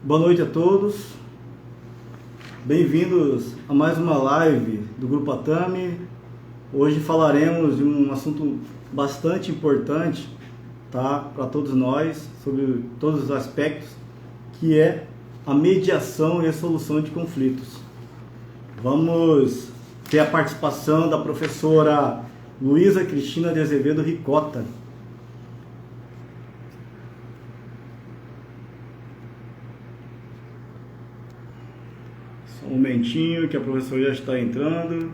Boa noite a todos, bem-vindos a mais uma live do Grupo Atami. Hoje falaremos de um assunto bastante importante, tá, para todos nós, sobre todos os aspectos, que é a mediação e a solução de conflitos. Vamos ter a participação da professora Luísa Cristina de Azevedo Ricota. Só um momentinho que a professora já está entrando.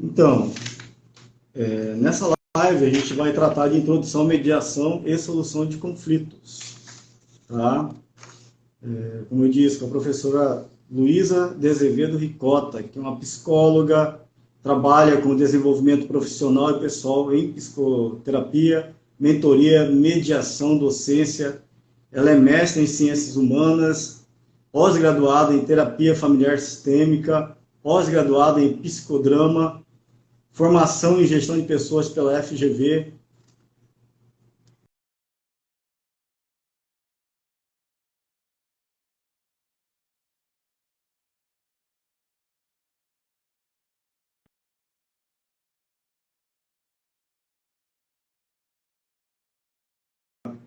Então, nessa live a gente vai tratar de introdução, mediação e solução de conflitos, tá? Como eu disse, com a professora Luísa de Azevedo Ricota, que é uma psicóloga, trabalha com desenvolvimento profissional e pessoal em psicoterapia, mentoria, mediação, docência. Ela é mestre em ciências humanas, pós-graduada em terapia familiar sistêmica, pós-graduada em psicodrama, formação em gestão de pessoas pela FGV.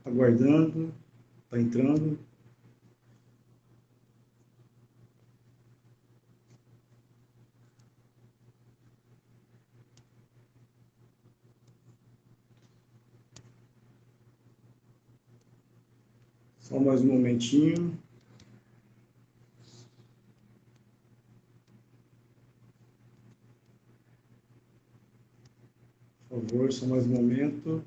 Aguardando, está entrando. Só mais um momentinho. Por favor, só mais um momento.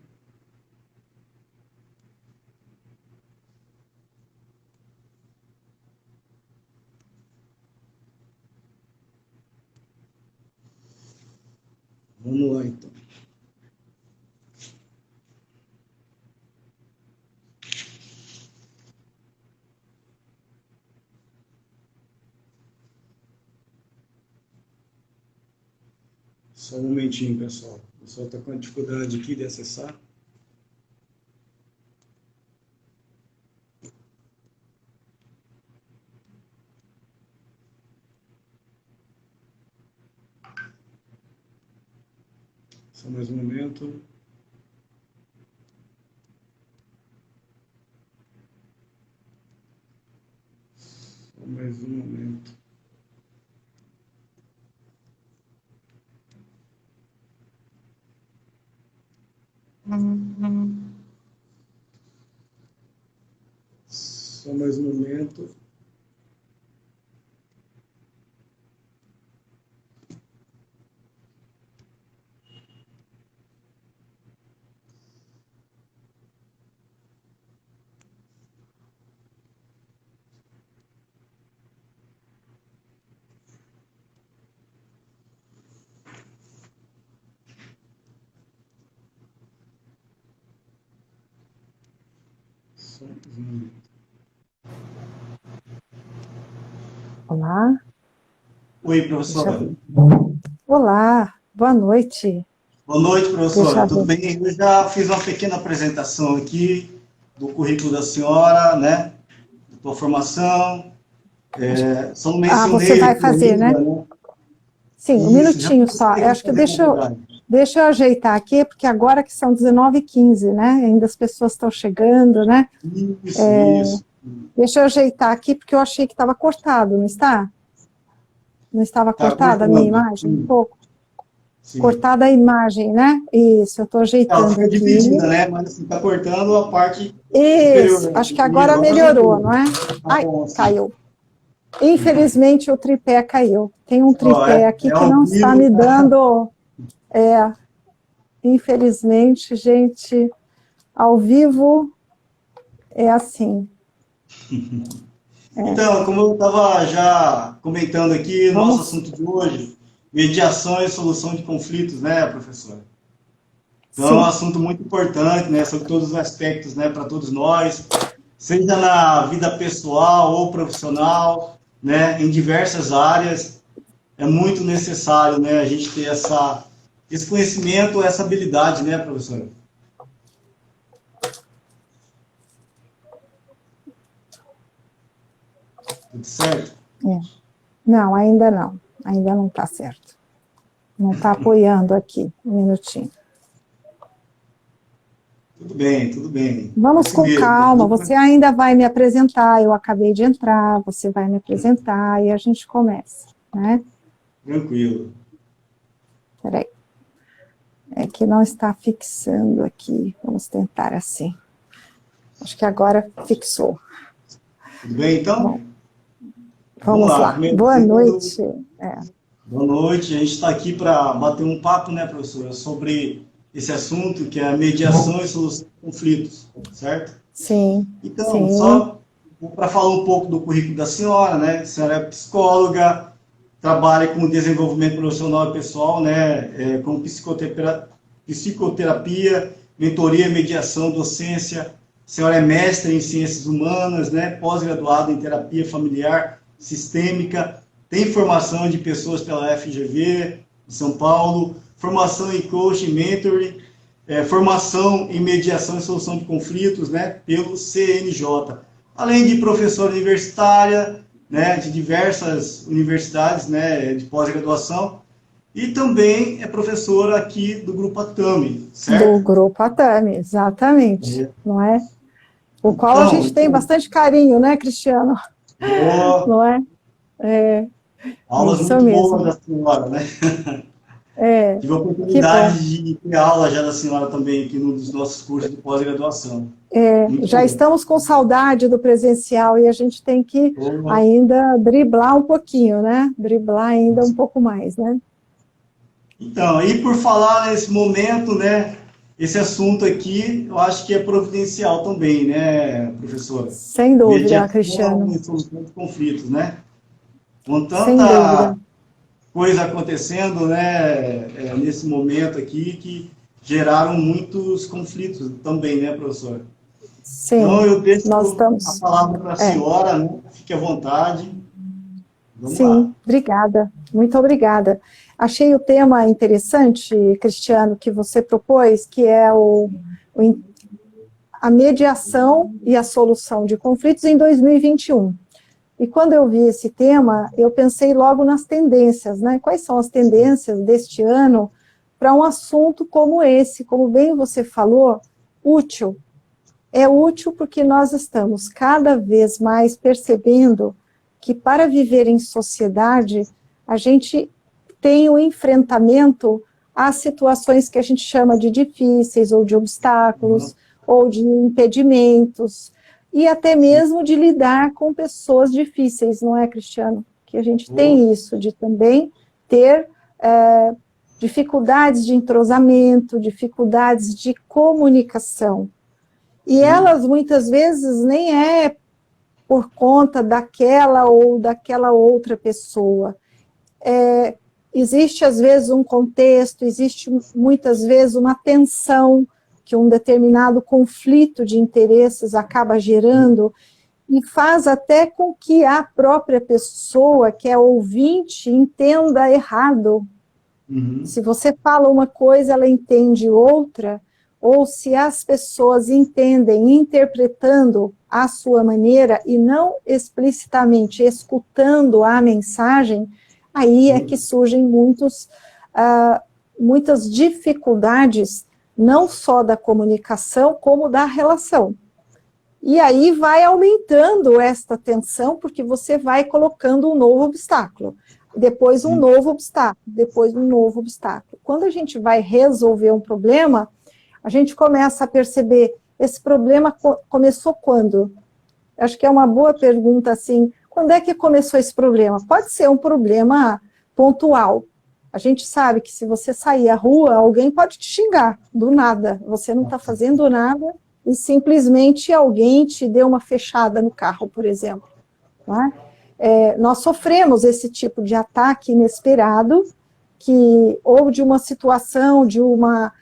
Vamos lá, então. Só um momentinho, pessoal. O pessoal está com dificuldade aqui de acessar. Só mais um momento. Só mais um momento. Só mais um momento. Só mais um momento. Olá. Oi, professora. Olá, boa noite. Boa noite, professora. Tudo bem? Eu já fiz uma pequena apresentação aqui do currículo da senhora, né? Da tua formação. Só não mencionei... você vai fazer, né? Sim, um minutinho só. Eu acho que deixa eu ajeitar aqui, porque agora que são 19h15, né? Ainda as pessoas estão chegando, né? Isso. Deixa eu ajeitar aqui, porque eu achei que estava cortado, não está? Não estava cortada a minha imagem um pouco? Sim. Cortada a imagem, né? Isso, eu estou ajeitando ela fica aqui. dividida, né? Mas assim, está cortando a parte Isso, superior. Acho que agora melhorou, não é? Ai, caiu. Infelizmente o tripé caiu. Tem um tripé aqui que não está me dando... Infelizmente, gente, ao vivo é assim. Então, como eu estava já comentando aqui, nosso assunto de hoje, mediação e solução de conflitos, né, professora? Então, é um assunto muito importante, né, sobre todos os aspectos, né, para todos nós, seja na vida pessoal ou profissional, né, em diversas áreas. É muito necessário, né, a gente ter esse conhecimento, essa habilidade, né, professora? Tudo certo? Não, ainda não está certo. Não está apoiando aqui, um minutinho. Tudo bem, tudo bem. Vamos com calma, você ainda vai me apresentar, eu acabei de entrar, você vai me apresentar e a gente começa, né? Tranquilo. Peraí. É que não está fixando aqui, vamos tentar assim. Acho que agora fixou. Tudo bem, então? Bom, vamos lá. Boa noite. Boa noite, a gente está aqui para bater um papo, né, professora, sobre esse assunto que é a mediação e solução de conflitos, certo? Sim. Então, sim. só para falar um pouco do currículo da senhora, né? A senhora é psicóloga, trabalha com desenvolvimento profissional e pessoal, né? Com psicoterapia, mentoria, mediação, docência. A senhora é mestre em ciências humanas, né? Pós-graduada em terapia familiar sistêmica, tem formação de pessoas pela FGV, de São Paulo, formação em coaching, mentoring, formação em mediação e solução de conflitos, né, pelo CNJ. Além de professora universitária, né, de diversas universidades, né, de pós-graduação, e também é professora aqui do Grupo Atami, certo? Do Grupo Atami, exatamente, não é? O qual a gente tem bastante carinho, né, Cristiano? Não é? Aulas isso muito mesmo. boas da senhora, né? Tive a Que oportunidade de ter aula já da senhora também aqui num dos nossos cursos de pós-graduação. Já estamos com saudade do presencial e a gente tem que ainda driblar um pouquinho, né? Driblar ainda um pouco mais, né? Então, e por falar nesse momento, né? Esse assunto aqui, eu acho que é providencial também, né, professora? Sem dúvida, Mediação Cristiano. e solução de conflitos, né? Com Sem dúvida. coisa acontecendo, né, nesse momento aqui, que geraram muitos conflitos também, né, professora? Sim, então, eu deixo a palavra para a senhora, né? Fique à vontade. Vamos Sim, lá. obrigada, muito obrigada. Achei o tema interessante, Cristiano, que você propôs, que é a mediação e a solução de conflitos em 2021. E quando eu vi esse tema, eu pensei logo nas tendências, né? Quais são as tendências deste ano para um assunto como esse, como bem você falou, útil. É útil porque nós estamos cada vez mais percebendo que para viver em sociedade, a gente tem o enfrentamento às situações que a gente chama de difíceis, ou de obstáculos, ou de impedimentos, e até mesmo de lidar com pessoas difíceis, não é, Cristiano? Que a gente tem isso, de também ter dificuldades de entrosamento, dificuldades de comunicação. E elas, muitas vezes, nem é por conta daquela ou daquela outra pessoa. Existe, às vezes, um contexto, existe, muitas vezes, uma tensão que um determinado conflito de interesses acaba gerando e faz até com que a própria pessoa, que é ouvinte, entenda errado. Se você fala uma coisa, ela entende outra, ou se as pessoas entendem interpretando à sua maneira e não explicitamente escutando a mensagem, aí é que surgem muitas dificuldades, não só da comunicação, como da relação. E aí vai aumentando esta tensão, porque você vai colocando um novo obstáculo, depois um novo obstáculo, depois um novo obstáculo. Quando a gente vai resolver um problema, a gente começa a perceber, esse problema começou quando? Acho que é uma boa pergunta, assim, quando é que começou esse problema? Pode ser um problema pontual. A gente sabe que se você sair à rua, alguém pode te xingar, do nada. Você não está fazendo nada e simplesmente alguém te deu uma fechada no carro, por exemplo. Não é? Nós sofremos esse tipo de ataque inesperado, ou de uma situação, de uma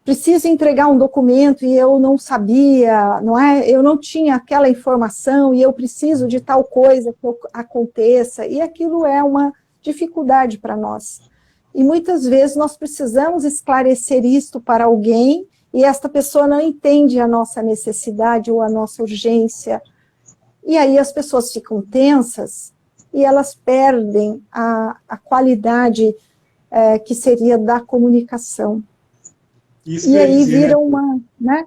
preciso entregar um documento e eu não sabia, não é? Eu não tinha aquela informação e eu preciso de tal coisa que aconteça, e aquilo é uma dificuldade para nós. E muitas vezes nós precisamos esclarecer isto para alguém e esta pessoa não entende a nossa necessidade ou a nossa urgência. E aí as pessoas ficam tensas e elas perdem a qualidade que seria da comunicação. Isso e quer aí dizer, vira né, uma, né?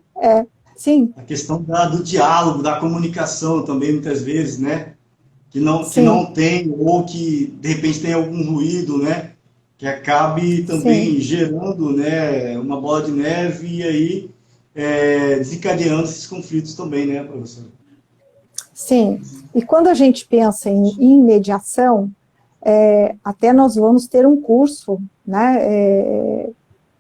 Sim. a questão do diálogo, da comunicação também, muitas vezes, né? Que Sim, não tem, ou que de repente tem algum ruído, né? Que acabe sim, também gerando, né, uma bola de neve e aí desencadeando esses conflitos também, né, professor? sim. E quando a gente pensa em mediação, até nós vamos ter um curso, né,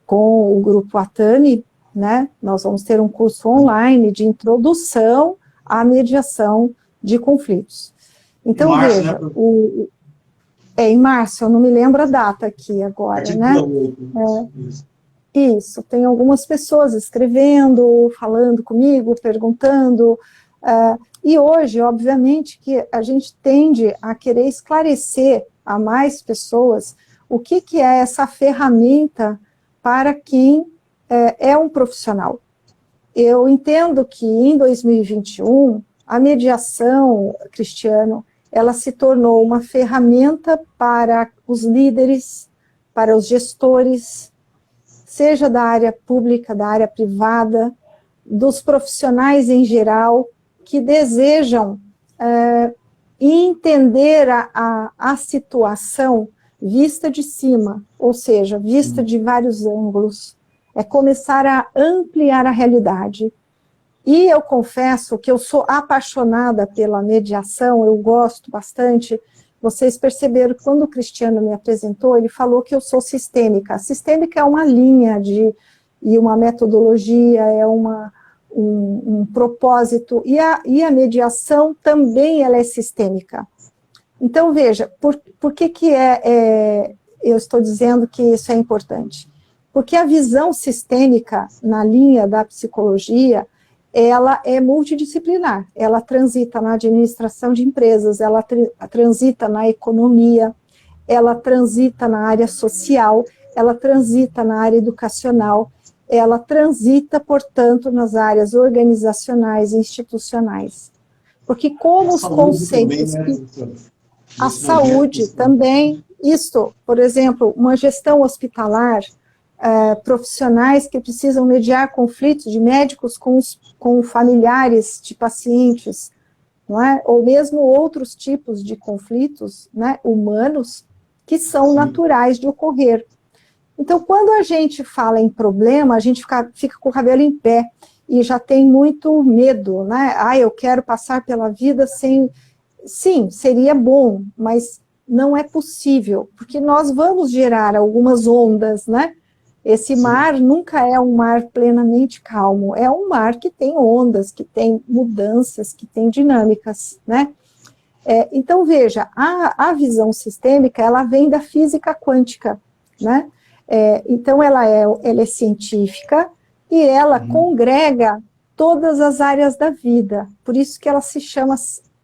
com o grupo Atami, né, nós vamos ter um curso online de introdução à mediação de conflitos. Em Então, março, né, veja, professor? em março, eu não me lembro a data aqui A agora, partir do dia né? 8. Isso. Isso, tem algumas pessoas escrevendo, falando comigo, perguntando, e hoje, obviamente, que a gente tende a querer esclarecer a mais pessoas o que é essa ferramenta para quem é um profissional. Eu entendo que em 2021, a mediação, Cristiano, ela se tornou uma ferramenta para os líderes, para os gestores, seja da área pública, da área privada, dos profissionais em geral, que desejam entender a situação vista de cima, ou seja, vista de vários ângulos, é começar a ampliar a realidade. E eu confesso que eu sou apaixonada pela mediação, eu gosto bastante. Vocês perceberam que quando o Cristiano me apresentou, ele falou que eu sou sistêmica. Sistêmica é uma linha e uma metodologia, é um propósito, e a mediação também ela é sistêmica. Então, veja, por que eu estou dizendo que isso é importante? Porque a visão sistêmica na linha da psicologia, ela é multidisciplinar, ela transita na administração de empresas, ela transita na economia, ela transita na área social, ela transita na área educacional, ela transita, portanto, nas áreas organizacionais e institucionais. Porque como os Também, conceitos... né, professor? A Nesse momento, saúde também, isto, por exemplo, uma gestão hospitalar, profissionais que precisam mediar conflitos de médicos com familiares de pacientes, não é? Ou mesmo outros tipos de conflitos, né, humanos, que são naturais de ocorrer. Então, quando a gente fala em problema, a gente fica com o cabelo em pé e já tem muito medo, né? Eu quero passar pela vida sem... Sim, seria bom, mas não é possível, porque nós vamos gerar algumas ondas, né? Esse mar nunca é um mar plenamente calmo, é um mar que tem ondas, que tem mudanças, que tem dinâmicas, né? Então, veja, a visão sistêmica, ela vem da física quântica, né? Então, ela é científica e ela congrega todas as áreas da vida, por isso que ela se chama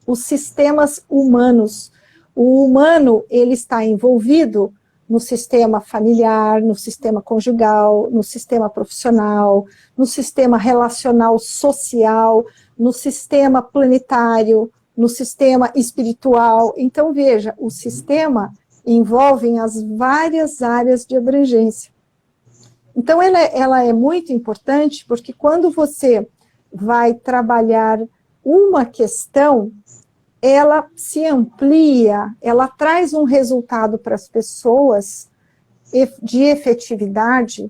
os sistemas humanos. O humano, ele está envolvido no sistema familiar, no sistema conjugal, no sistema profissional, no sistema relacional social, no sistema planetário, no sistema espiritual. Então, veja, o sistema envolve as várias áreas de abrangência. Então, ela é muito importante, porque quando você vai trabalhar uma questão, ela se amplia, ela traz um resultado para as pessoas de efetividade,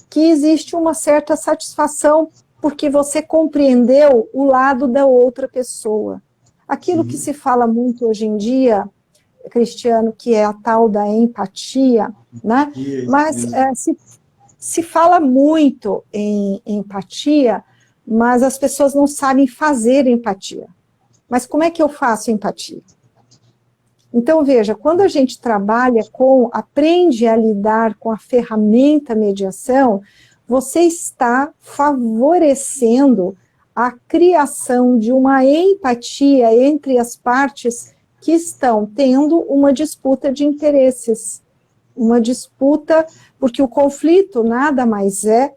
que existe uma certa satisfação, porque você compreendeu o lado da outra pessoa. Aquilo que se fala muito hoje em dia, Cristiano, que é a tal da empatia, né? Mas se fala muito em empatia, mas as pessoas não sabem fazer empatia. Mas como é que eu faço empatia? Então, veja, quando a gente aprende a lidar com a ferramenta mediação, você está favorecendo a criação de uma empatia entre as partes que estão tendo uma disputa de interesses. Uma disputa, porque o conflito nada mais é,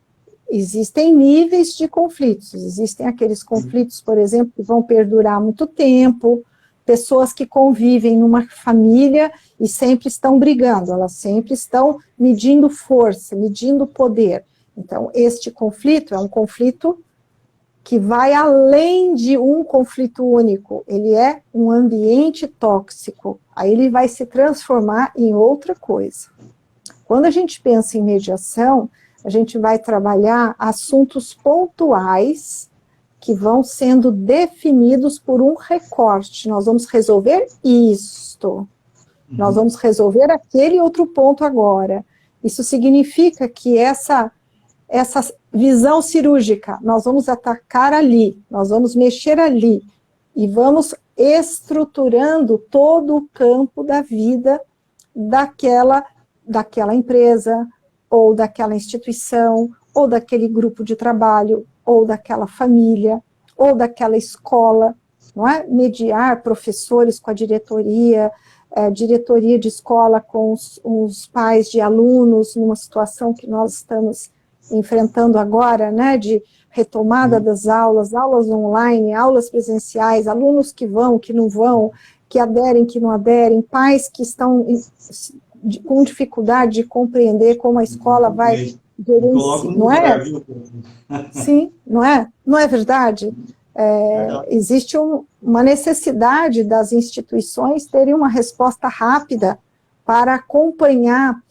existem níveis de conflitos, existem aqueles conflitos, por exemplo, que vão perdurar muito tempo, pessoas que convivem numa família e sempre estão brigando, elas sempre estão medindo força, medindo poder. Então, este conflito é um conflito que vai além de um conflito único, ele é um ambiente tóxico, aí ele vai se transformar em outra coisa. Quando a gente pensa em mediação, a gente vai trabalhar assuntos pontuais que vão sendo definidos por um recorte. Nós vamos resolver isto, nós vamos resolver aquele outro ponto agora. Isso significa que essa visão cirúrgica, nós vamos atacar ali, nós vamos mexer ali, e vamos estruturando todo o campo da vida daquela empresa, ou daquela instituição, ou daquele grupo de trabalho, ou daquela família, ou daquela escola, não é? Mediar professores com a diretoria, diretoria de escola com os pais de alunos, numa situação que nós estamos enfrentando agora, né, de retomada das aulas online, aulas presenciais, alunos que vão, que não vão, que aderem, que não aderem, pais que estão com dificuldade de compreender como a escola vai gerenciar, não é? Sim, não é? Não é verdade? Existe uma necessidade das instituições terem uma resposta rápida para acompanhar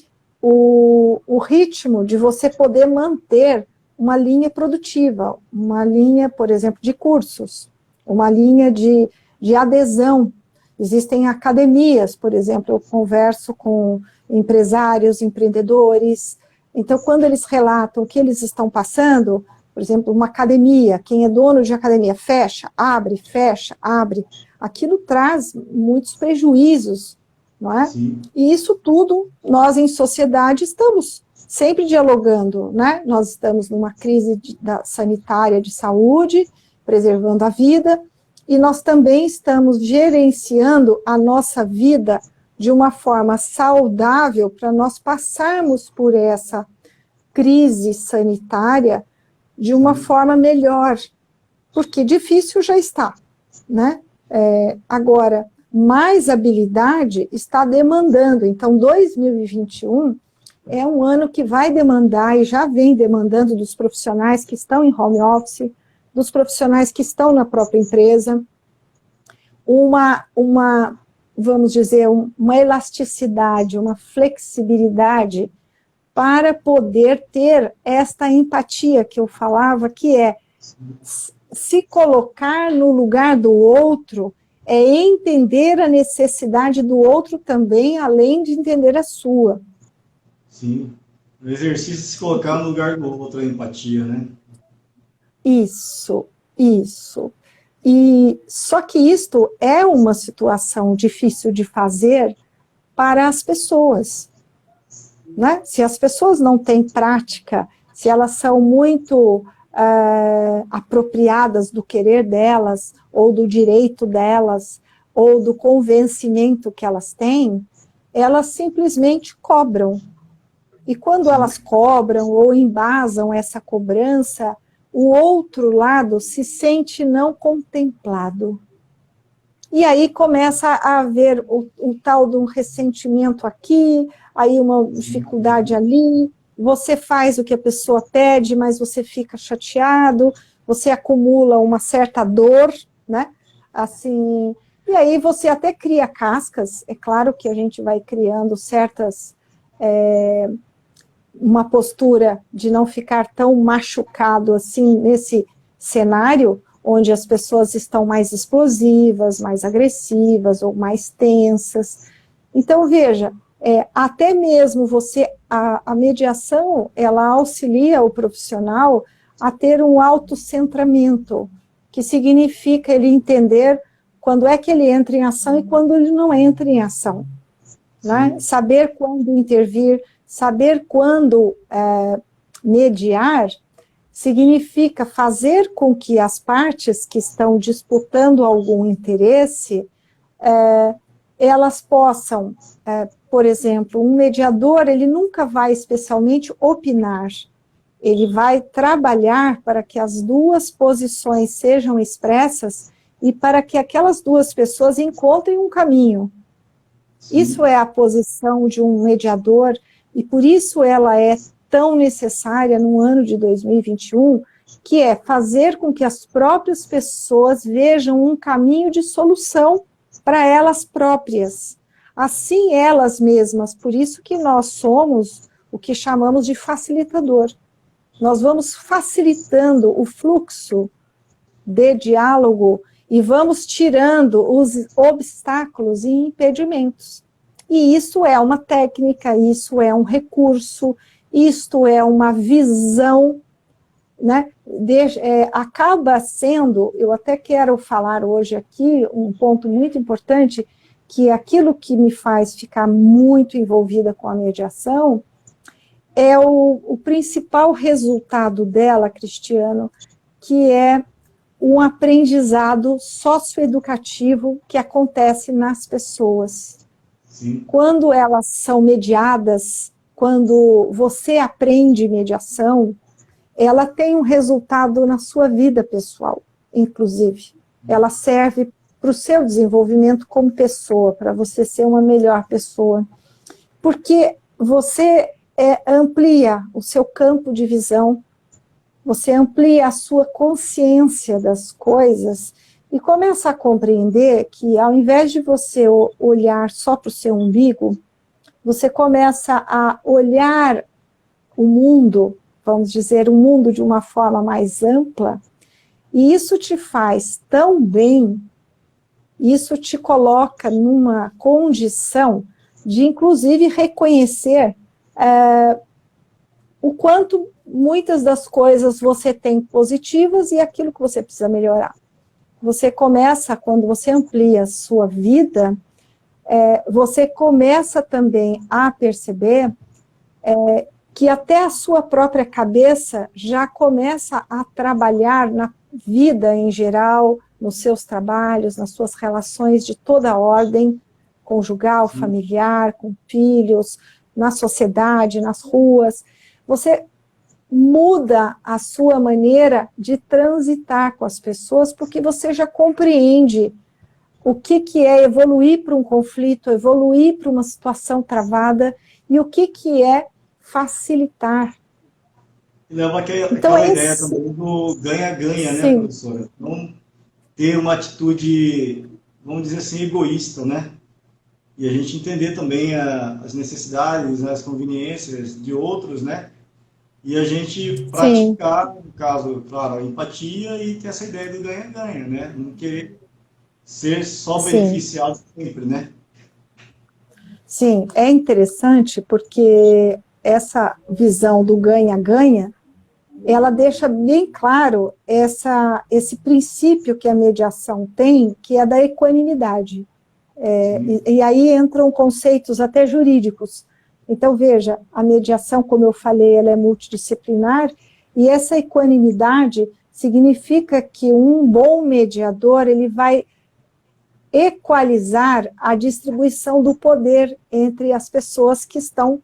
o ritmo de você poder manter uma linha produtiva, uma linha, por exemplo, de cursos, uma linha de adesão. Existem academias, por exemplo, eu converso com empresários, empreendedores, então quando eles relatam o que eles estão passando, por exemplo, uma academia, quem é dono de academia fecha, abre, aquilo traz muitos prejuízos, não é? Sim. E isso tudo, nós em sociedade estamos sempre dialogando, né? Nós estamos numa crise sanitária de saúde, preservando a vida, e nós também estamos gerenciando a nossa vida de uma forma saudável para nós passarmos por essa crise sanitária de uma forma melhor, porque difícil já está, né? Agora, mais habilidade está demandando, então 2021 é um ano que vai demandar e já vem demandando dos profissionais que estão em home office, dos profissionais que estão na própria empresa, vamos dizer, uma elasticidade, uma flexibilidade para poder ter esta empatia que eu falava, que é se colocar no lugar do outro, é entender a necessidade do outro também, além de entender a sua. Sim, o exercício de se colocar no lugar do outro, a empatia, né? Isso. E só que isto é uma situação difícil de fazer para as pessoas, né? Se as pessoas não têm prática, se elas são muito apropriadas do querer delas, ou do direito delas, ou do convencimento que elas têm, elas simplesmente cobram. E quando elas cobram ou embasam essa cobrança, o outro lado se sente não contemplado. E aí começa a haver o tal de um ressentimento aqui, aí uma dificuldade ali, você faz o que a pessoa pede, mas você fica chateado, você acumula uma certa dor, né? Assim, e aí você até cria cascas, é claro que a gente vai criando certas... uma postura de não ficar tão machucado assim nesse cenário, onde as pessoas estão mais explosivas, mais agressivas ou mais tensas. Então, veja, até mesmo a mediação, ela auxilia o profissional a ter um autocentramento, que significa ele entender quando é que ele entra em ação e quando ele não entra em ação, né? Saber quando intervir, saber quando mediar significa fazer com que as partes que estão disputando algum interesse, elas possam, por exemplo, um mediador, ele nunca vai especialmente opinar, ele vai trabalhar para que as duas posições sejam expressas e para que aquelas duas pessoas encontrem um caminho. Sim. Isso é a posição de um mediador, e por isso ela é tão necessária no ano de 2021, que é fazer com que as próprias pessoas vejam um caminho de solução para elas próprias. Assim, elas mesmas, por isso que nós somos o que chamamos de facilitador. Nós vamos facilitando o fluxo de diálogo e vamos tirando os obstáculos e impedimentos. E isso é uma técnica, isso é um recurso, isto é uma visão, né? Acaba sendo, eu até quero falar hoje aqui, um ponto muito importante, que aquilo que me faz ficar muito envolvida com a mediação é o principal resultado dela, Cristiano, que é um aprendizado socioeducativo que acontece nas pessoas. Sim. Quando elas são mediadas, quando você aprende mediação, ela tem um resultado na sua vida pessoal, inclusive. Ela serve para o seu desenvolvimento como pessoa, para você ser uma melhor pessoa. Porque você amplia o seu campo de visão, você amplia a sua consciência das coisas e começa a compreender que, ao invés de você olhar só para o seu umbigo, você começa a olhar o mundo, vamos dizer, o mundo de uma forma mais ampla, e isso te faz tão bem, isso te coloca numa condição de, inclusive, reconhecer o quanto muitas das coisas você tem positivas e aquilo que você precisa melhorar. Você começa, quando você amplia a sua vida, você começa também a perceber que até a sua própria cabeça já começa a trabalhar na vida em geral, nos seus trabalhos, nas suas relações de toda ordem, conjugal, sim, familiar, com filhos, na sociedade, nas ruas. Você muda a sua maneira de transitar com as pessoas, porque você já compreende o que é evoluir para um conflito, evoluir para uma situação travada, e o que é facilitar. Leva aquela ideia também do ganha-ganha, né, professora? Não ter uma atitude, vamos dizer assim, egoísta, né? E a gente entender também as necessidades, as conveniências de outros, né? E a gente praticar, sim, no caso, claro, a empatia e ter essa ideia do ganha-ganha, né? Não querer ser só beneficiado, sim, sempre, né? Sim, é interessante porque essa visão do ganha-ganha, ela deixa bem claro esse princípio que a mediação tem, que é da equanimidade. E aí entram conceitos até jurídicos. Então, veja, a mediação, como eu falei, ela é multidisciplinar, e essa equanimidade significa que um bom mediador, ele vai equalizar a distribuição do poder entre as pessoas que estão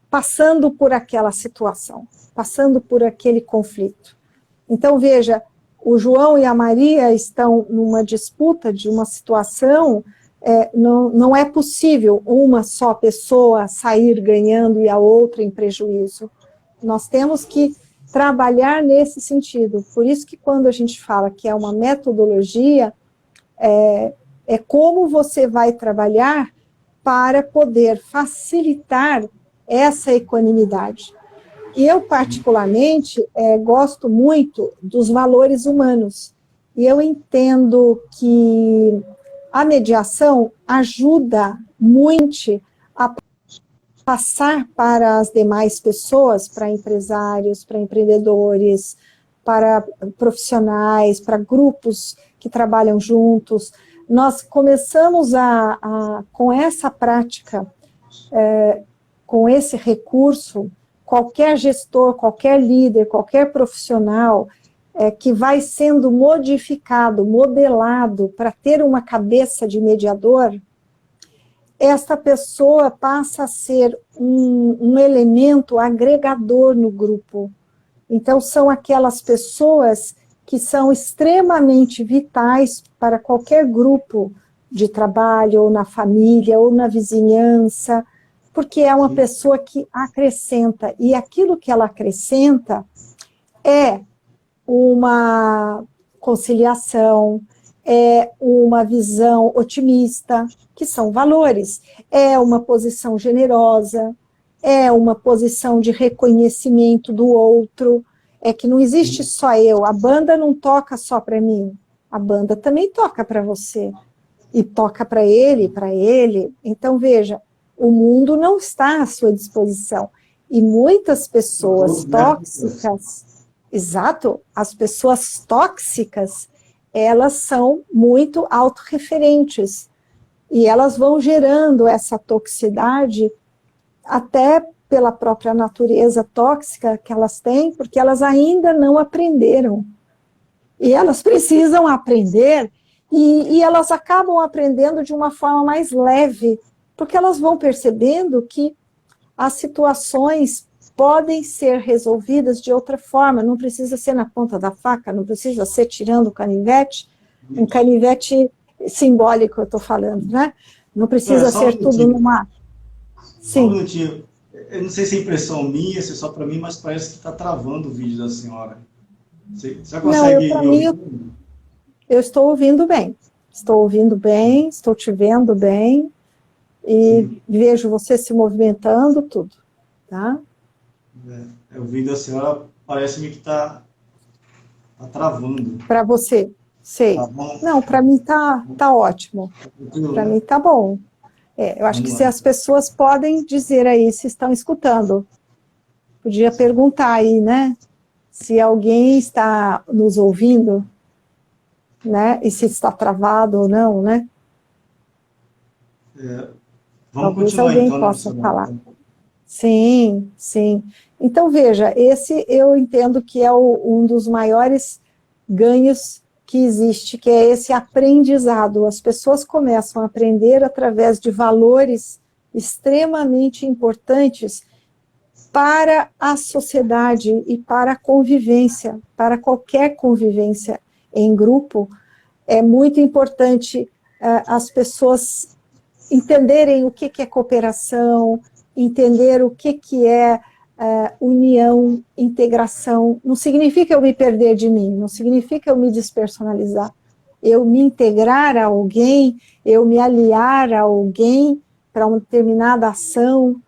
passando por aquela situação, passando por aquele conflito. Então, veja, o João e a Maria estão numa disputa de uma situação, não é possível uma só pessoa sair ganhando e a outra em prejuízo. Nós temos que trabalhar nesse sentido. Por isso que quando a gente fala que é uma metodologia, é como você vai trabalhar para poder facilitar essa equanimidade. E eu, particularmente, gosto muito dos valores humanos. E eu entendo que a mediação ajuda muito a passar para as demais pessoas, para empresários, para empreendedores, para profissionais, para grupos que trabalham juntos. Nós começamos com essa prática, com esse recurso, qualquer gestor, qualquer líder, qualquer profissional que vai sendo modificado, modelado para ter uma cabeça de mediador, esta pessoa passa a ser um elemento agregador no grupo. Então, são aquelas pessoas que são extremamente vitais para qualquer grupo de trabalho, ou na família, ou na vizinhança, porque é uma pessoa que acrescenta, e aquilo que ela acrescenta é uma conciliação, é uma visão otimista, que são valores, é uma posição generosa, é uma posição de reconhecimento do outro, é que não existe só eu, a banda não toca só para mim, a banda também toca para você, e toca para ele, então veja, o mundo não está à sua disposição, e muitas pessoas tóxicas, exato, as pessoas tóxicas, elas são muito autorreferentes, e elas vão gerando essa toxicidade até pela própria natureza tóxica que elas têm, porque elas ainda não aprenderam. E elas precisam aprender, e elas acabam aprendendo de uma forma mais leve, porque elas vão percebendo que as situações podem ser resolvidas de outra forma, não precisa ser na ponta da faca, não precisa ser tirando o canivete, um canivete simbólico eu estou falando, né? Não precisa ser tudo numa... Só um minutinho. Eu não sei se é impressão minha, se é só para mim, mas parece que está travando o vídeo da senhora. Você consegue Não, me ouvir? eu estou ouvindo bem, estou te vendo bem, e Sim. vejo você se movimentando, tudo, tá? O vídeo da senhora parece-me que está travando. Para você, sei. Tá bom? Não, para mim tá ótimo. Para mim tá bom. Eu acho que se as pessoas podem dizer aí se estão escutando. Podia perguntar aí, né? Se alguém está nos ouvindo, né? E se está travado ou não, né? Vamos Talvez continuar alguém então, né, possa professora? falar. Sim, sim. Então, veja, esse eu entendo que é um dos maiores ganhos que existe, que é esse aprendizado. As pessoas começam a aprender através de valores extremamente importantes para a sociedade e para a convivência, para qualquer convivência em grupo. É muito importante as pessoas entenderem o que é cooperação, entender o que é união, integração. Não significa eu me perder de mim, não significa eu me despersonalizar. Eu me integrar a alguém, eu me aliar a alguém para uma determinada ação,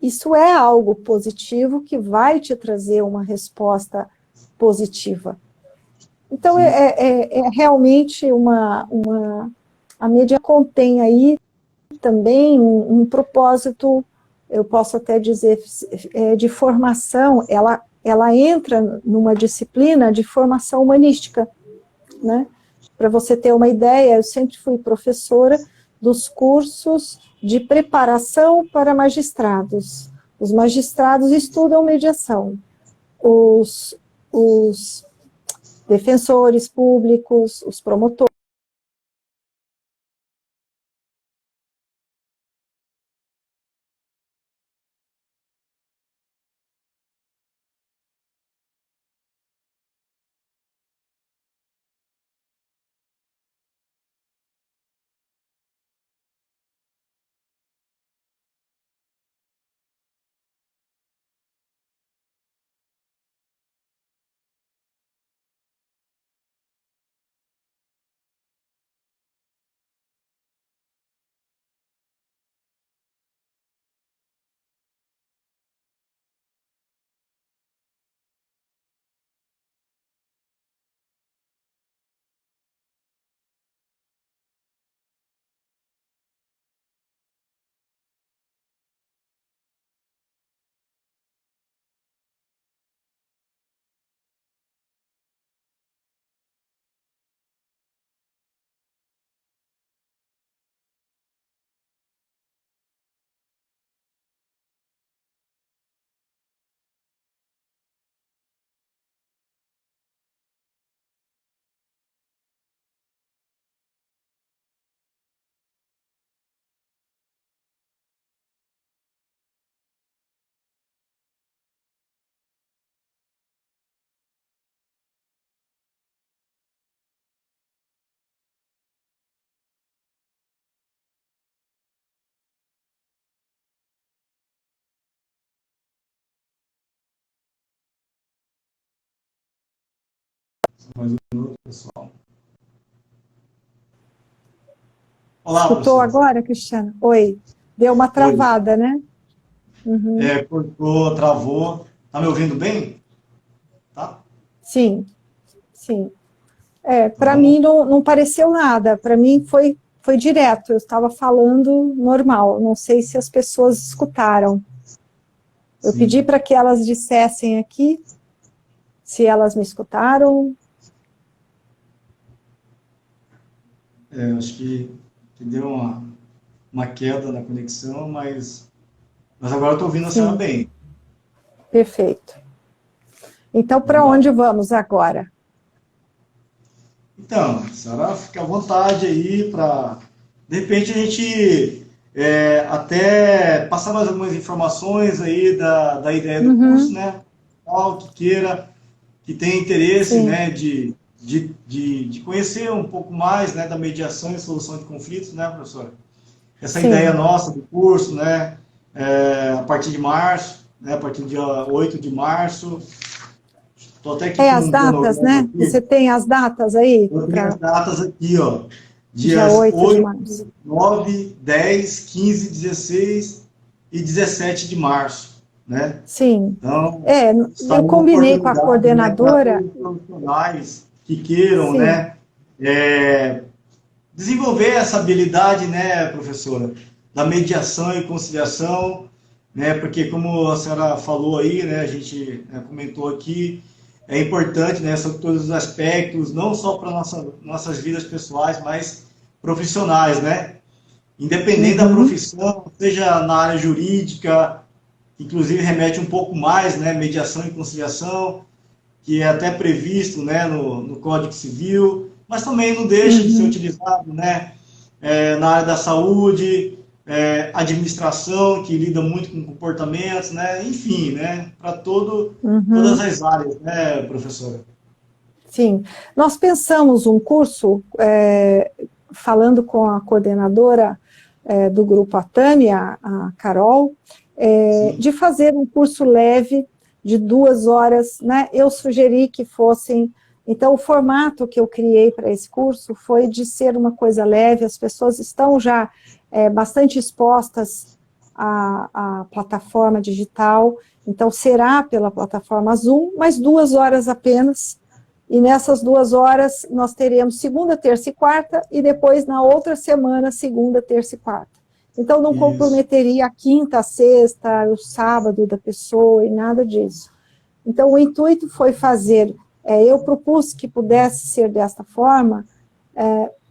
isso é algo positivo que vai te trazer uma resposta positiva. Então, é realmente a mídia contém aí também um propósito, eu posso até dizer, de formação, ela entra numa disciplina de formação humanística, né? Para você ter uma ideia, eu sempre fui professora dos cursos de preparação para magistrados. Os magistrados estudam mediação, os defensores públicos, os promotores, Mais um minuto, pessoal. Olá, Escutou professor. agora, Cristiano? Oi. Deu uma travada, né? Uhum. Cortou, travou. Tá me ouvindo bem? Tá? Sim, sim. Para Então, mim não pareceu nada, para mim foi direto, eu estava falando normal, não sei se as pessoas escutaram. Eu sim. pedi para que elas dissessem aqui se elas me escutaram. Acho que deu uma queda na conexão, mas agora eu estou ouvindo a senhora Sim, bem. perfeito. Então, para Vamos lá. onde vamos agora? Então, a senhora fica à vontade aí para, de repente, a gente até passar mais algumas informações aí da ideia do curso, Uhum, né? Qual que queira, que tenha interesse, sim, né, de conhecer um pouco mais, né, da mediação e solução de conflitos, né, professora? Essa ideia sim. nossa do curso, né, a partir de março, né, a partir do dia 8 de março. Estou até aqui com As um datas, cronograma né? aqui. Você tem as datas aí Eu tenho as para datas aqui, ó. dia Dias 8 de 8, março? 9, 10, 15, 16 e 17 de março, né? Sim. Então, está Eu aí uma combinei com a oportunidade, né, para coordenadora, todos os profissionais que queiram, sim. né, desenvolver essa habilidade, né, professora, da mediação e conciliação, né, porque como a senhora falou aí, né, a gente comentou aqui, é importante, né, sobre todos os aspectos, não só para nossas vidas pessoais, mas profissionais, né, independente da Uhum, profissão, seja na área jurídica, inclusive remete um pouco mais, né, mediação e conciliação, que é até previsto, né, no Código Civil, mas também não deixa de ser uhum, utilizado, né, na área da saúde, administração, que lida muito com comportamentos, né, enfim, né, para todas uhum. as áreas, né, professora? Sim. Nós pensamos um curso, falando com a coordenadora do grupo a Tânia, a Carol, Sim, de fazer um curso leve de 2 horas, né? Eu sugeri que fossem. Então, o formato que eu criei para esse curso foi de ser uma coisa leve, as pessoas estão já bastante expostas à plataforma digital, então será pela plataforma Zoom, mas 2 horas apenas, e nessas 2 horas nós teremos segunda, terça e quarta, e depois na outra semana, segunda, terça e quarta. Então não isso, comprometeria a quinta, a sexta, o sábado da pessoa e nada disso. Então o intuito foi fazer, eu propus que pudesse ser desta forma,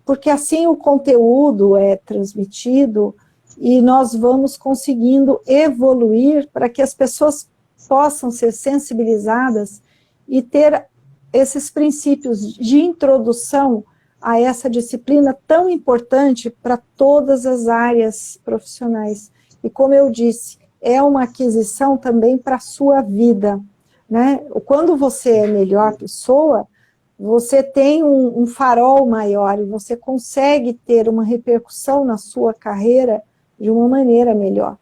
porque assim o conteúdo é transmitido e nós vamos conseguindo evoluir para que as pessoas possam ser sensibilizadas e ter esses princípios de introdução a essa disciplina tão importante para todas as áreas profissionais. E como eu disse, é uma aquisição também para a sua vida, né? Quando você é melhor pessoa, você tem um farol maior e você consegue ter uma repercussão na sua carreira de uma maneira melhor.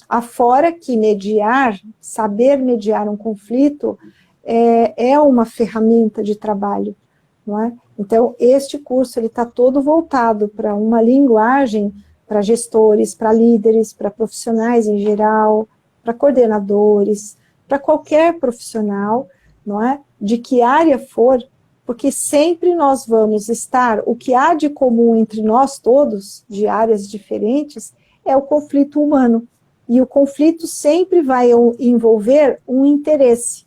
Afora que mediar, saber mediar um conflito, é uma ferramenta de trabalho, não é? Então, este curso ele está todo voltado para uma linguagem para gestores, para líderes, para profissionais em geral, para coordenadores, para qualquer profissional, não é? De que área for, porque sempre nós vamos estar, o que há de comum entre nós todos, de áreas diferentes, é o conflito humano. E o conflito sempre vai envolver um interesse.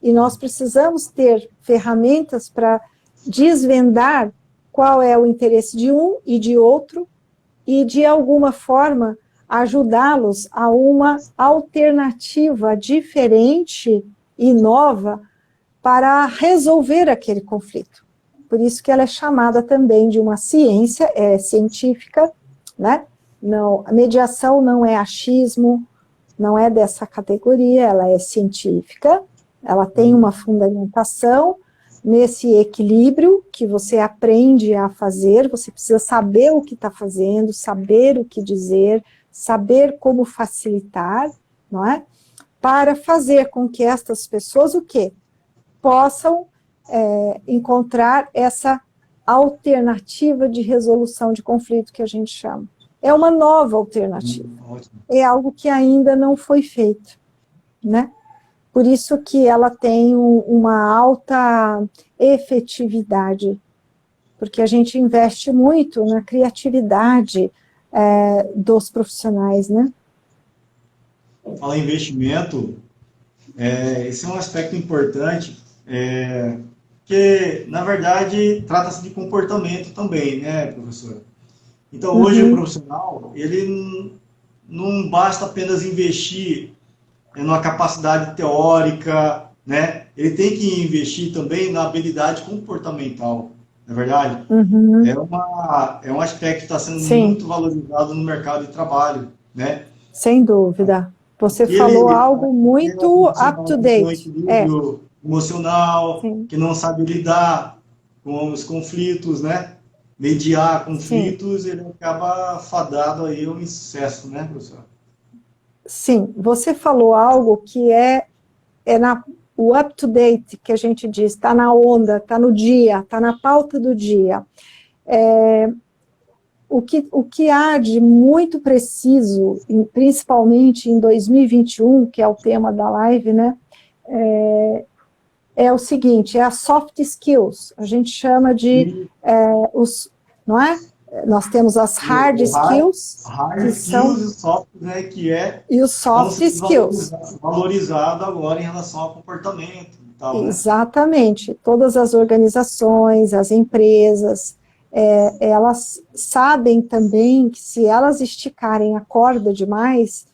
E nós precisamos ter ferramentas para desvendar qual é o interesse de um e de outro e, de alguma forma, ajudá-los a uma alternativa diferente e nova para resolver aquele conflito. Por isso que ela é chamada também de uma ciência, científica, né? Não, a mediação não é achismo, não é dessa categoria, ela é científica, ela tem uma fundamentação nesse equilíbrio que você aprende a fazer, você precisa saber o que está fazendo, saber o que dizer, saber como facilitar, não é? Para fazer com que estas pessoas, o quê? Possam encontrar essa alternativa de resolução de conflito que a gente chama. É uma nova alternativa. É algo que ainda não foi feito, né? Por isso que ela tem uma alta efetividade, porque a gente investe muito na criatividade dos profissionais, né? Falar em investimento, esse é um aspecto importante, que, na verdade, trata-se de comportamento também, né, professora? Então, hoje o profissional, ele não basta apenas investir numa capacidade teórica, né? Ele tem que investir também na habilidade comportamental, não é verdade? É um aspecto que está sendo muito valorizado no mercado de trabalho, né? Sem dúvida. Você falou algo muito up-to-date. Um equilíbrio emocional, que não sabe lidar com os conflitos, né? Mediar conflitos, ele acaba fadado aí ao insucesso, né, professor? Sim, você falou algo que o up-to-date, que a gente diz, está na onda, está no dia, está na pauta do dia. O que há de muito preciso, principalmente em 2021, que é o tema da live, né, é o seguinte, é as soft skills, a gente chama de não é? Nós temos as hard skills, e soft, né, e os soft skills. Valorizado agora em relação ao comportamento. Tal, né? Exatamente. Todas as organizações, as empresas, elas sabem também que se elas esticarem a corda demais,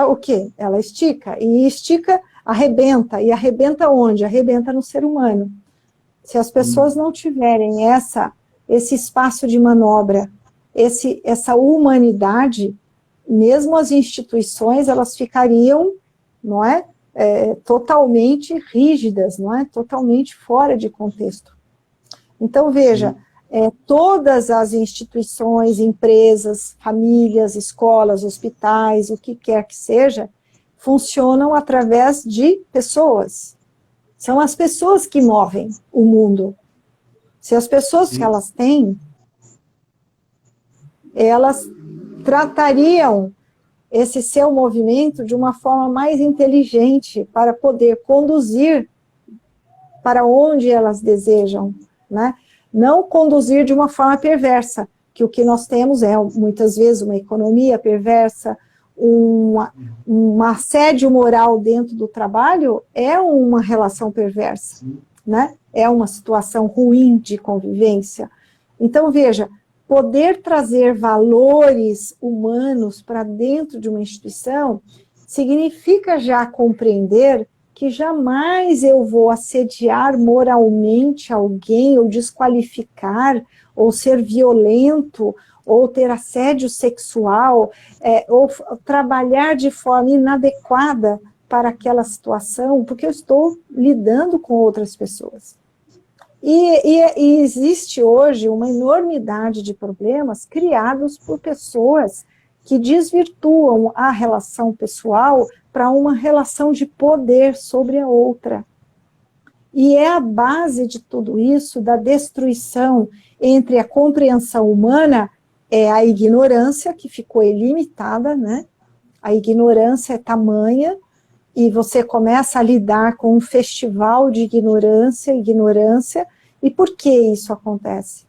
o quê? Ela estica. E estica, arrebenta. E arrebenta onde? Arrebenta no ser humano. Se as pessoas não tiverem esse espaço de manobra, essa humanidade, mesmo as instituições, elas ficariam, não é, totalmente rígidas, não é, totalmente fora de contexto. Então, veja, todas as instituições, empresas, famílias, escolas, hospitais, o que quer que seja, funcionam através de pessoas. São as pessoas que movem o mundo. Se as pessoas que elas têm, elas tratariam esse seu movimento de uma forma mais inteligente para poder conduzir para onde elas desejam, né? Não conduzir de uma forma perversa, que o que nós temos é, muitas vezes, uma economia perversa, um assédio moral dentro do trabalho é uma relação perversa, né? É uma situação ruim de convivência. Então, veja, poder trazer valores humanos para dentro de uma instituição significa já compreender que jamais eu vou assediar moralmente alguém, ou desqualificar, ou ser violento, ou ter assédio sexual, ou trabalhar de forma inadequada para aquela situação, porque eu estou lidando com outras pessoas. E existe hoje uma enormidade de problemas criados por pessoas que desvirtuam a relação pessoal para uma relação de poder sobre a outra. E é a base de tudo isso, da destruição entre a compreensão humana, é a ignorância, que ficou ilimitada, né? A ignorância é tamanha, e você começa a lidar com um festival de ignorância. E por que isso acontece?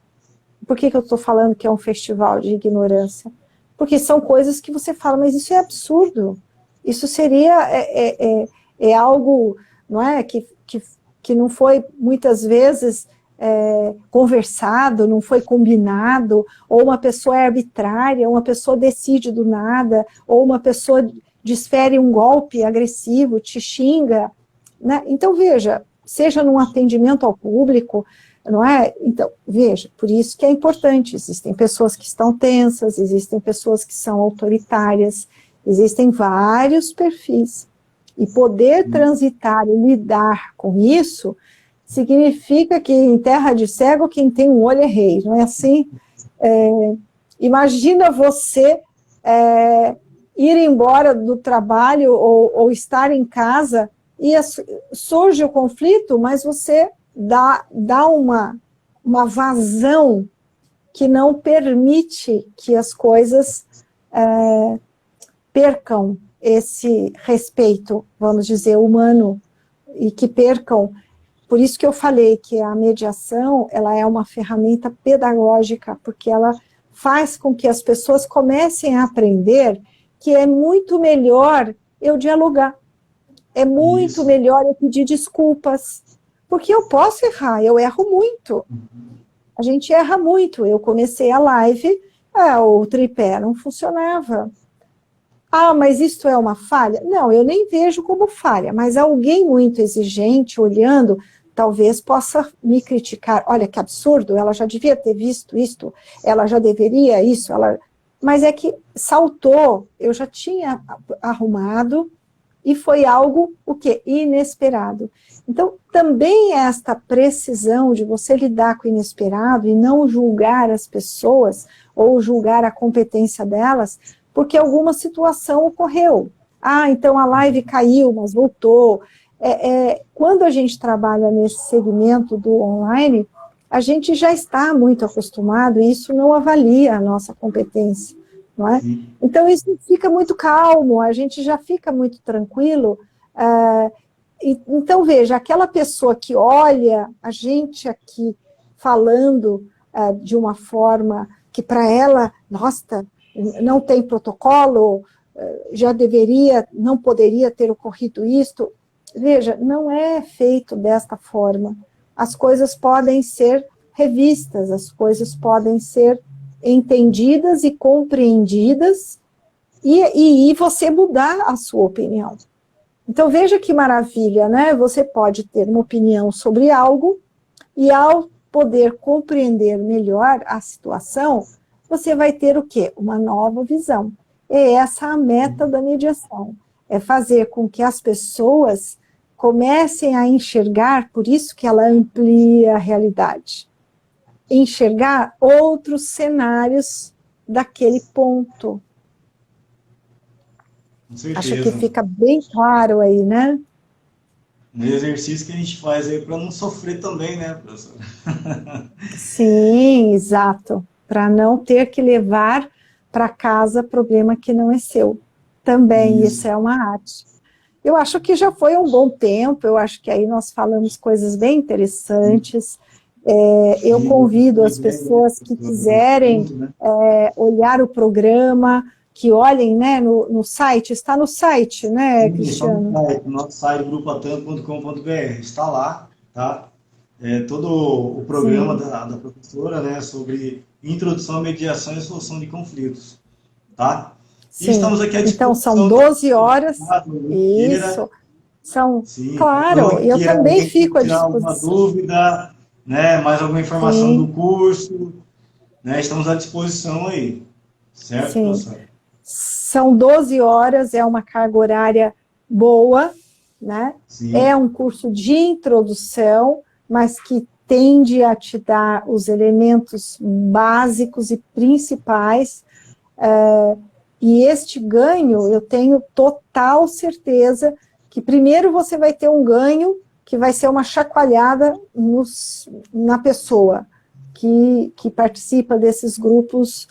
Por que eu estou falando que é um festival de ignorância? Porque são coisas que você fala, mas isso é absurdo. Isso seria algo, não é, que não foi muitas vezes conversado, não foi combinado, ou uma pessoa é arbitrária, uma pessoa decide do nada, ou uma pessoa desfere um golpe agressivo, te xinga, né? Então, veja, seja num atendimento ao público, não é? Então, veja, por isso que é importante, existem pessoas que estão tensas, existem pessoas que são autoritárias, existem vários perfis, e poder transitar e lidar com isso significa que em terra de cego quem tem um olho é rei, não é assim? Imagina você ir embora do trabalho ou estar em casa e surge o conflito, mas você dá uma vazão que não permite que as coisas percam esse respeito, vamos dizer, humano, e que percam. Por isso que eu falei que a mediação, ela é uma ferramenta pedagógica, porque ela faz com que as pessoas comecem a aprender que é muito melhor eu dialogar, é muito melhor eu pedir desculpas, porque eu posso errar, eu erro muito, a gente erra muito. Eu comecei a live, o tripé não funcionava. Ah, mas isto é uma falha? Não, eu nem vejo como falha, mas alguém muito exigente, olhando, talvez possa me criticar. Olha que absurdo, ela já devia ter visto isto, ela já deveria isso, mas é que saltou, eu já tinha arrumado, e foi algo, o quê? Inesperado. Então, também esta precisão de você lidar com o inesperado e não julgar as pessoas, ou julgar a competência delas, porque alguma situação ocorreu. Ah, então a live caiu, mas voltou. Quando a gente trabalha nesse segmento do online, a gente já está muito acostumado, e isso não avalia a nossa competência, não é? Então isso fica muito calmo, a gente já fica muito tranquilo. Então veja, aquela pessoa que olha a gente aqui falando de uma forma que para ela, nossa, não tem protocolo, já deveria, não poderia ter ocorrido isto. Veja, não é feito desta forma. As coisas podem ser revistas, as coisas podem ser entendidas e compreendidas, e você mudar a sua opinião. Então veja que maravilha, né? Você pode ter uma opinião sobre algo, e ao poder compreender melhor a situação, você vai ter o quê? Uma nova visão. É essa a meta da mediação, é fazer com que as pessoas comecem a enxergar, por isso que ela amplia a realidade, enxergar outros cenários daquele ponto. Com certeza. Acho que fica bem claro aí, né? No exercício que a gente faz aí para não sofrer também, né, professora? Sim, exato. Para não ter que levar para casa problema que não é seu. Também, isso é uma arte. Eu acho que já foi um bom tempo, eu acho que aí nós falamos coisas bem interessantes. Eu convido as pessoas que quiserem olhar o programa, que olhem, né, no site, está no site, né, Cristiano? No nosso site, grupoatanto.com.br, está lá, tá? Todo o programa da professora, né, sobre introdução à mediação e solução de conflitos, tá? Sim. E estamos aqui à disposição. Então, são 12 horas, isso, são, sim, claro, eu também fico à disposição. Alguma dúvida, né, mais alguma informação do curso, né, estamos à disposição aí, certo, professor? São 12 horas, é uma carga horária boa, né? É um curso de introdução, mas que tende a te dar os elementos básicos e principais, e este ganho, eu tenho total certeza que primeiro você vai ter um ganho que vai ser uma chacoalhada na pessoa que participa desses grupos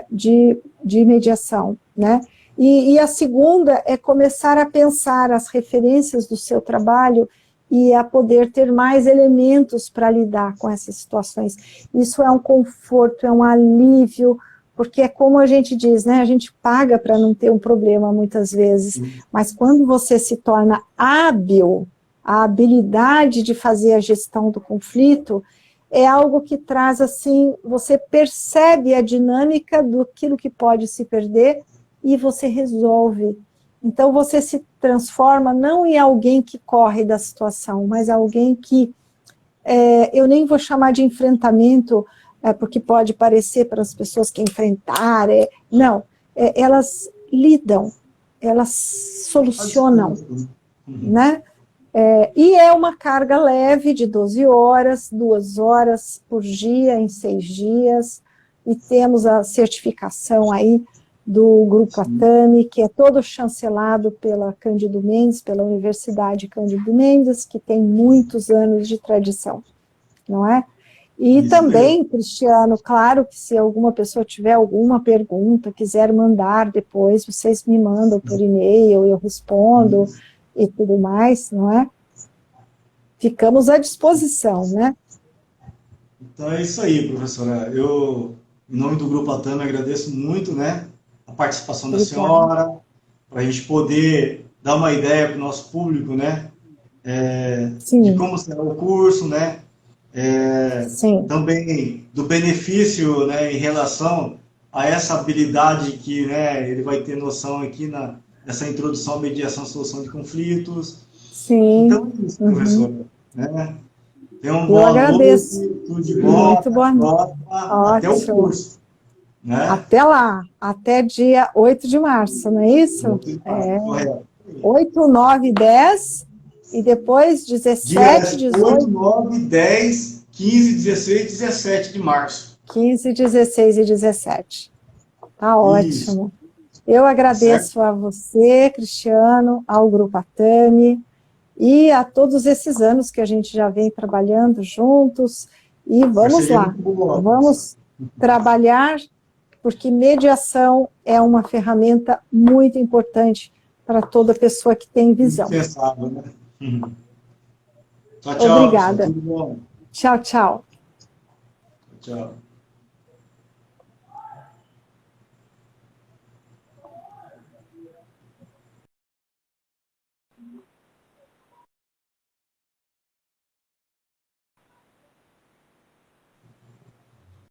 de mediação, né? E a segunda é começar a pensar as referências do seu trabalho e a poder ter mais elementos para lidar com essas situações. Isso é um conforto, é um alívio, porque é como a gente diz, né? A gente paga para não ter um problema muitas vezes, mas quando você se torna hábil, a habilidade de fazer a gestão do conflito é algo que traz, assim, você percebe a dinâmica daquilo que pode se perder e você resolve. Então você se transforma não em alguém que corre da situação, mas alguém que, eu nem vou chamar de enfrentamento, porque pode parecer para as pessoas que enfrentar, não, elas lidam, elas solucionam, né? E é uma carga leve de 12 horas, 2 horas por dia, em 6 dias, e temos a certificação aí do Grupo Atami, que é todo chancelado pela Cândido Mendes, pela Universidade Cândido Mendes, que tem muitos anos de tradição, não é? E Isso também, mesmo. Cristiano, claro que se alguma pessoa tiver alguma pergunta, quiser mandar depois, vocês me mandam por e-mail, eu respondo e tudo mais, não é? Ficamos à disposição, né? Então é isso aí, professora. Eu, em nome do Grupo Atami, agradeço muito, né, a participação da Obrigada. senhora, para a gente poder dar uma ideia para o nosso público, né, de Sim, como será o curso, né, sim, também do benefício, né, em relação a essa habilidade que, né, ele vai ter noção aqui nessa introdução à mediação e solução de conflitos. sim. Então é isso, Uhum. professor, né? Tenha um Eu boa noite, agradeço. tudo de bom, Muito até a boa noite. próxima, até o Ótimo. curso, né? Até lá, até dia 8 de março, não é isso? É, Correto. 8, 9, 10, e depois 17, Dias 8, 18, 9, 10, 15, 16, 17 de março. 15, 16 e 17. Tá Isso, ótimo. Eu tá certo? agradeço a você, Cristiano, ao Grupo Atami e a todos esses anos que a gente já vem trabalhando juntos. E vamos Parceria lá, muito boa, professor. vamos trabalhar, porque mediação é uma ferramenta muito importante para toda pessoa que tem visão. Indispensável, né? Tchau, tchau, pessoal. Obrigada. Tudo bom. Tchau, tchau. Tchau.